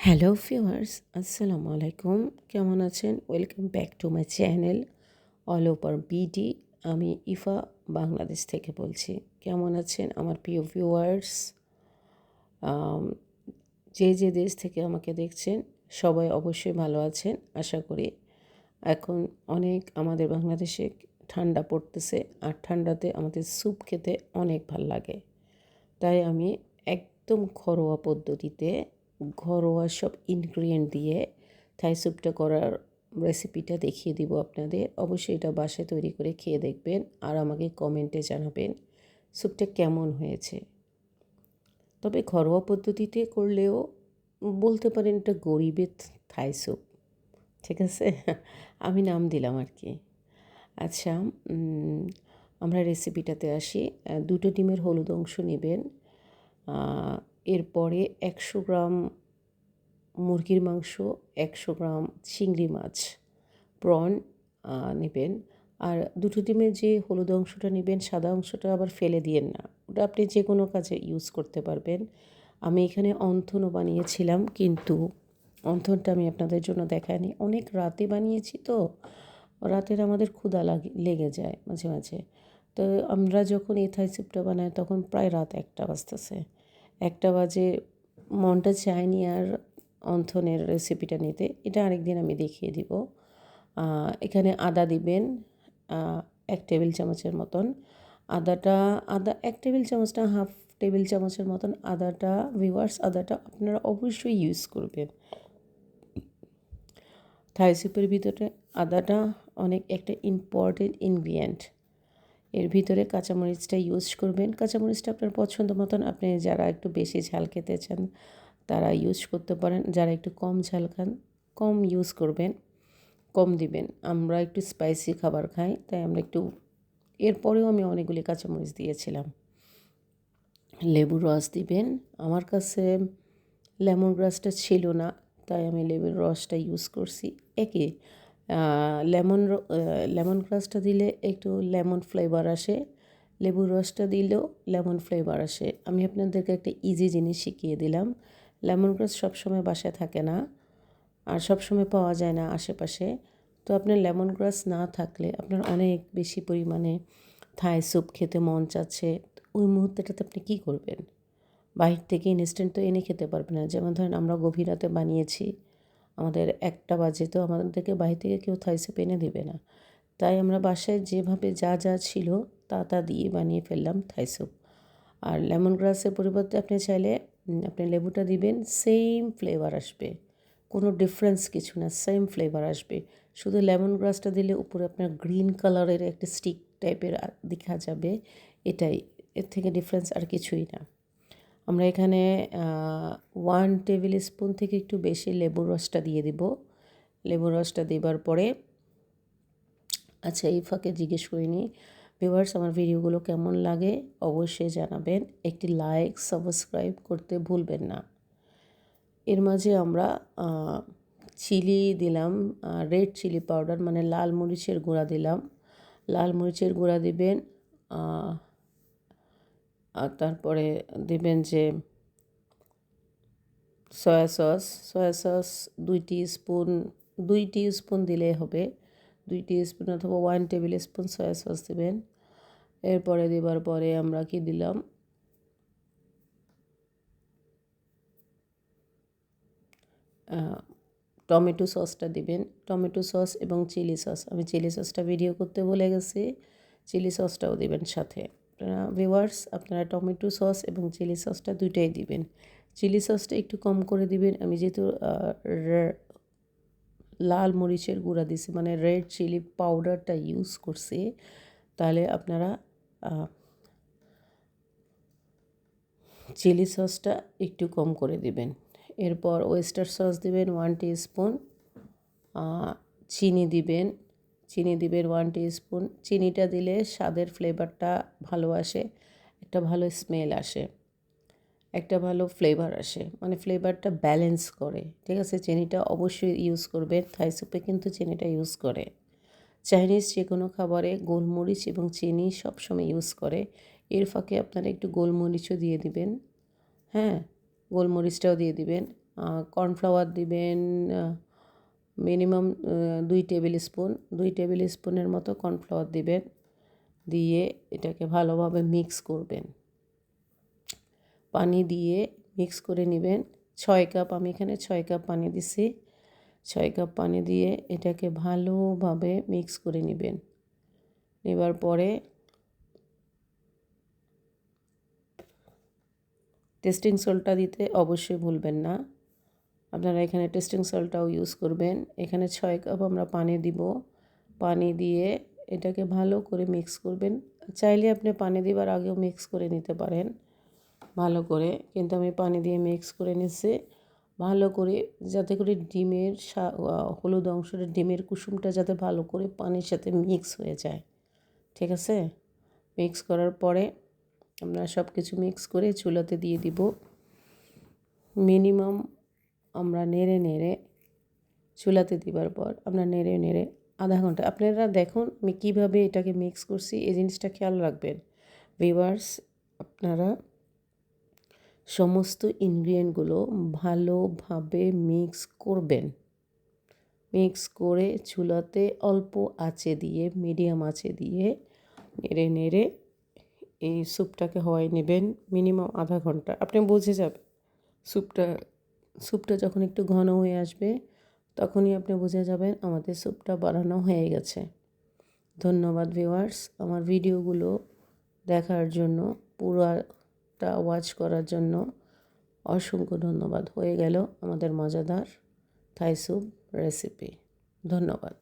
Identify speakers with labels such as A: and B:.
A: Hello viewers, আসসালামু আলাইকুম। কেমন আছেন? Welcome back to my channel all over BD. আমি ইফা বাংলাদেশ থেকে বলছি। কেমন আছেন আমার প্রিয় ভিউয়ার্স? আম, যে যে দেশ থেকে আমাকে দেখছেন সবাই অবশ্যই ভালো আছেন আশা করি। এখন অনেক আমাদের বাংলাদেশে ঠান্ডা পড়তেছে, আর ঠান্ডাতে আমাদের স্যুপ খেতে অনেক ভাল লাগে। তাই আমি একদম ঘরোয়া পদ্ধতিতে ঘরোয়া সব ইনগ্রিডিয়েন্ট দিয়ে থাই স্যুপটা করার রেসিপিটা দেখিয়ে দিব আপনাদের। অবশ্যই এটা বাসায় তৈরি করে খেয়ে দেখবেন আর আমাকে কমেন্টে জানাবেন স্যুপটা কেমন হয়েছে। তবে ঘরোয়া পদ্ধতিতে করলেও বলতে পারেন এটা গরিবের থাই স্যুপ, ঠিক আছে? আমি নাম দিলাম আর কি। আচ্ছা, আমরা রেসিপিটাতে আসি। দুটো ডিমের হলুদ অংশ নেবেন। এরপরে 100 গ্রাম মুরগির মাংস, 100 গ্রাম চিংড়ি মাছ, প্রন নেবেন। আর দুটো ডিমের যে হলুদ অংশটা নেবেন, সাদা অংশটা আবার ফেলে দিয়েন না, ওটা আপনি যে কোনো কাজে ইউজ করতে পারবেন। আমি এখানে অন্থনও বানিয়েছিলাম, কিন্তু অন্থনটা আমি আপনাদের জন্য দেখাইনি। অনেক রাতে বানিয়েছি তো, রাতের আমাদের ক্ষুধা লেগে যায় মাঝে মাঝে। তো আমরা যখন এই থাই স্যুপটা বানাই তখন প্রায় রাত 1টা বাজতেছে। 1টা বাজে, মনটা চায়নি আর অন্থনের রেসিপিটা নিতে। এটা আরেকদিন আমি দেখিয়ে দিব। এখানে আদা দিবেন 1 টেবিল চামচের মতন। আদা 1 টেবিল চামচ না, হাফ টেবিল চামচের মতন আদাটা, ভিউয়ার্স আদাটা আপনারা অবশ্যই ইউজ করবেন। থাই স্যুপের ভিতরে আদাটা অনেক একটা ইম্পর্টেন্ট ইনগ্রিডিয়েন্ট। এর ভিতরে কাঁচামরিচটা ইউজ করবেন। কাঁচামরিচটা আপনার পছন্দ মতন, আপনি যারা একটু বেশি ঝাল খেতে চান তারা ইউজ করতে পারেন, যারা একটু কম ঝাল খান কম ইউজ করবেন, কম দিবেন। আমরা একটু স্পাইসি খাবার খাই, তাই আমরা একটু, এরপরেও আমি অনেকগুলি কাঁচামরিচ দিয়েছিলাম। লেবুর রস দিবেন। আমার কাছে লেমন গ্রাসটা ছিল না, তাই আমি লেবুর রসটা ইউজ করছি। একই লেমন গ্রাসটা দিলে একটু লেমন ফ্লেভার আসে, লেবুর রসটা দিলেও লেমন ফ্লেভার আসে। আমি আপনাদেরকে একটা ইজি জিনিস শিখিয়ে দিলাম। লেমন গ্রাস সবসময় বাসায় থাকে না, আর সবসময় পাওয়া যায় না আশেপাশে। তো আপনার লেমন গ্রাস না থাকলে আপনার অনেক বেশি পরিমাণে থাই স্যুপ খেতে মন চাচ্ছে, ওই মুহূর্তটাতে আপনি কী করবেন? বাহির থেকে ইনস্ট্যান্ট তো এনে খেতে পারবেন না। যেমন ধরেন আমরা গভীর রাতে বানিয়েছি, আমাদের 1টা বাজে, তো আমাদেরকে বাহির থেকে কেউ থাই স্যুপ এনে দেবে না। তাই আমরা বাসায় যেভাবে যা যা ছিল তা দিয়ে বানিয়ে ফেললাম থাই স্যুপ। আর লেমন গ্রাসের পরিবর্তে আপনি চাইলে আপনি লেবুটা দিবেন, সেম ফ্লেভার আসবে, কোনো ডিফারেন্স কিছু না, সেম ফ্লেভার আসবে। শুধু লেমন গ্রাসটা দিলে উপরে আপনার গ্রিন কালারের একটা স্টিক টাইপের দেখা যাবে, এটাই, এর থেকে ডিফারেন্স আর কিছুই না। আমরা এখানে 1 টেবিল স্পুন থেকে একটু বেশি লেবুর রসটা দিয়ে দিব। লেবুর রসটা দেবার পরে, আচ্ছা এই ফাঁকে জিজ্ঞেস করে নিই, ভিউয়ার্স আমার ভিডিওগুলো কেমন লাগে অবশ্যই জানাবেন। একটি লাইক সাবস্ক্রাইব করতে ভুলবেন না। এর মাঝে আমরা চিলি দিলাম, রেড চিলি পাউডার মানে লাল মরিচের গুঁড়া দিলাম। লাল মরিচের গুঁড়া দিবেন। আর তারপরে দিবেন যে সয়া সস 2 টিস্পুন দিলেই হবে। 2 টিস্পুন অথবা 1 টেবিল স্পুন সয়া সস দেবেন। এরপরে দেবার পরে আমরা কি দিলাম, টমেটো সসটা দিবেন। টমেটো সস এবং চিলি সস, আমি চিলি সসটা ভিডিও করতে ভুলে গেছি, চিলি সসটাও দিবেন সাথে। ভিউয়ার্স আপনারা টমেটো সস এবং চিলি সসটা দুইটাই দিবেন। চিলি সসটা একটু কম করে দিবেন, আমি যেহেতু লাল মরিচের গুঁড়া দিছি মানে রেড চিলি পাউডারটা ইউজ করছি, তাহলে আপনারা চিলি সসটা একটু কম করে দিবেন। এরপর ওয়েস্টার সস দিবেন 1 টিস্পুন, চিনি দিবেন 1 টিস্পুন। চিনিটা দিলে স্বাদের ফ্লেভারটা ভালো আসে, একটা ভালো স্মেল আসে, একটা ভালো ফ্লেভার আসে, মানে ফ্লেভারটা ব্যালেন্স করে, ঠিক আছে? চিনিটা অবশ্যই ইউজ করবেন, থাই স্যুপে কিন্তু চিনিটা ইউজ করে। চাইনিজ যে কোনো খাবারে গোলমরিচ এবং চিনি সবসময় ইউজ করে। এর ফাঁকে আপনারা একটু গোলমরিচও দিয়ে দিবেন, হ্যাঁ, গোলমরিচটাও দিয়ে দিবেন। কর্নফ্লাওয়ার দিবেন মিনিমাম 2 টেবিল স্পুনের মতো কর্নফ্লাওয়ার দিবেন, দিয়ে এটাকে ভালোভাবে মিক্স করবেন। পানি দিয়ে মিক্স করে নেবেন। 6 কাপ, আমি এখানে 6 কাপ পানি দিছি। 6 কাপ পানি দিয়ে এটাকে ভালোভাবে মিক্স করে নেবেন। নেবার পরে টেস্টিং সল্টটা দিতে অবশ্যই ভুলবেন না। আপনারা এখানে টেস্টিং সল্টটাও ইউজ করবেন। এখানে 6 কাপ আমরা পানি দিব। পানি দিয়ে এটাকে ভালো করে মিক্স করবেন। চাইলে আপনি পানি দেওয়ার আগেও মিক্স করে নিতে পারেন ভালো করে, কিন্তু আমি পানি দিয়ে মিক্স করে নিচ্ছি ভালো করে, যাতে করে ডিমের হলুদ অংশটা, ডিমের কুসুমটা যাতে ভালো করে পানির সাথে মিক্স হয়ে যায়। ঠিক আছে? মিক্স করার পরে আমরা সব কিছু মিক্স করে চুলাতে দিয়ে দিব। মিনিমাম আমরা নেড়ে নেড়ে চুলাতে দিবার পর আমরা নেড়ে নেড়ে আধা ঘন্টা, আপনারা দেখুন আমি কীভাবে এটাকে মিক্স করছি, এই জিনিসটা খেয়াল রাখবেন ভিউয়ার্স। আপনারা সমস্ত ইনগ্রিডিয়েন্টগুলো ভালোভাবে মিক্স করবেন। মিক্স করে চুলাতে অল্প আঁচে দিয়ে, মিডিয়াম আঁচে দিয়ে নেড়ে নেড়ে এই স্যুপটাকে হওয়াই নেবেন মিনিমাম আধা ঘন্টা। আপনি বুঝে যাবেন স্যুপটা যখন একটু ঘন হয়ে আসবে তখনই আপনি বুঝে যাবেন আমাদের স্যুপটা বানানো হয়ে গেছে। ধন্যবাদ ভিউয়ার্স, আমার ভিডিওগুলো দেখার জন্য, পুরোটা ওয়াচ করার জন্য অসংখ্য ধন্যবাদ। হয়ে গেল আমাদের মজাদার থাই স্যুপ রেসিপি। ধন্যবাদ।